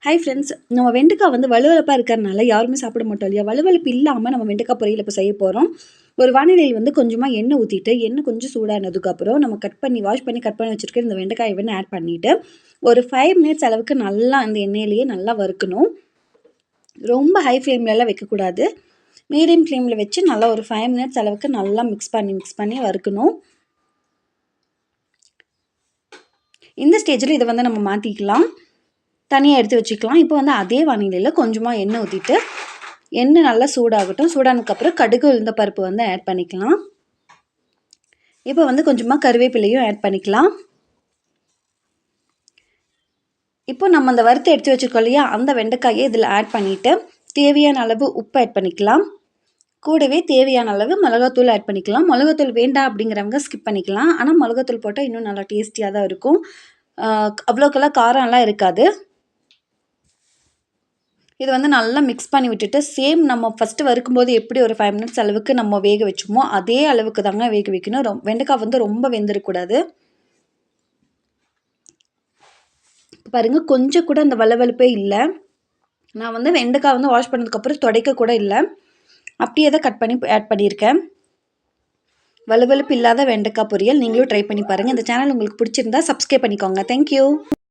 Hi friends, நம்ம வெண்டைக்காய் வந்து வழுவழுப்பாக இருக்கிறனால யாருமே சாப்பிட மாட்டோம் இல்லையா? வழுவழுப்பு இல்லாமல் நம்ம வெண்டைக்காய் பொரியல் இப்போ செய்ய போகிறோம். ஒரு வானிலையில் வந்து கொஞ்சமாக எண்ணெய் ஊற்றிட்டு, எண்ணெய் கொஞ்சம் சூடானதுக்கப்புறம் நம்ம வாஷ் பண்ணி கட் பண்ணி வச்சுருக்க இந்த வெண்டைக்காயை வந்து ஆட் பண்ணிவிட்டு, ஒரு 5 மினிட்ஸ் அளவுக்கு நல்லா அந்த எண்ணெயிலேயே நல்லா வறுக்கணும். ரொம்ப ஹை ஃப்ளேம்லலாம் வைக்கக்கூடாது. மீடியம் ஃப்ளேமில் வச்சு நல்லா ஒரு 5 மினிட்ஸ் அளவுக்கு நல்லா மிக்ஸ் பண்ணி வறுக்கணும். இந்த ஸ்டேஜில் இதை வந்து நம்ம மாற்றிக்கலாம். தனியாக எடுத்து வச்சுக்கலாம். இப்போ வந்து அதே வானிலையில் கொஞ்சமாக எண்ணெய் ஊற்றிட்டு, எண்ணெய் நல்லா சூடாகட்டும். சூடானதுக்கப்புறம் கடுகு, உளுந்த பருப்பு வந்து ஆட் பண்ணிக்கலாம். இப்போ வந்து கொஞ்சமாக கருவேப்பிலையும் ஆட் பண்ணிக்கலாம். இப்போ நம்ம அந்த வறுத்து எடுத்து வச்சுருக்கோம் இல்லையா, அந்த வெண்டைக்காயை இதில் ஆட் பண்ணிவிட்டு தேவையான அளவு உப்பு ஆட் பண்ணிக்கலாம். கூடவே தேவையான அளவு மிளகாத்தூள் ஆட் பண்ணிக்கலாம். மிளகாத்தூள் வேண்டாம் அப்படிங்கிறவங்க ஸ்கிப் பண்ணிக்கலாம். ஆனால் மிளகாத்தூள் போட்டால் இன்னும் நல்லா டேஸ்டியாக தான் இருக்கும். அவ்வளோக்கெல்லாம் காரம்லாம் இருக்காது. இது வந்து நல்லா மிக்ஸ் பண்ணி விட்டுட்டு, சேம் நம்ம ஃபஸ்ட்டு வறுக்கும்போது எப்படி ஒரு 5 மினிட்ஸ் அளவுக்கு நம்ம வேக வச்சோமோ, அதே அளவுக்கு தாங்க வேக வைக்கணும். வெண்டைக்காய் வந்து ரொம்ப வெந்துடக்கூடாது. பாருங்கள், கொஞ்சம் கூட அந்த வளவளப்பே இல்லை. நான் வந்து வெண்டைக்காய் வந்து வாஷ் பண்ணதுக்கப்புறம் துடைக்க கூட இல்லை. அப்படியே தான் கட் பண்ணி ஆட் பண்ணியிருக்கேன். வளவளப்பு இல்லாத வெண்டைக்காய் பொரியல் நீங்களும் ட்ரை பண்ணி பாருங்கள். இந்த சேனல் உங்களுக்கு பிடிச்சிருந்தா சப்ஸ்கிரைப் பண்ணிக்கோங்க. தேங்க்யூ.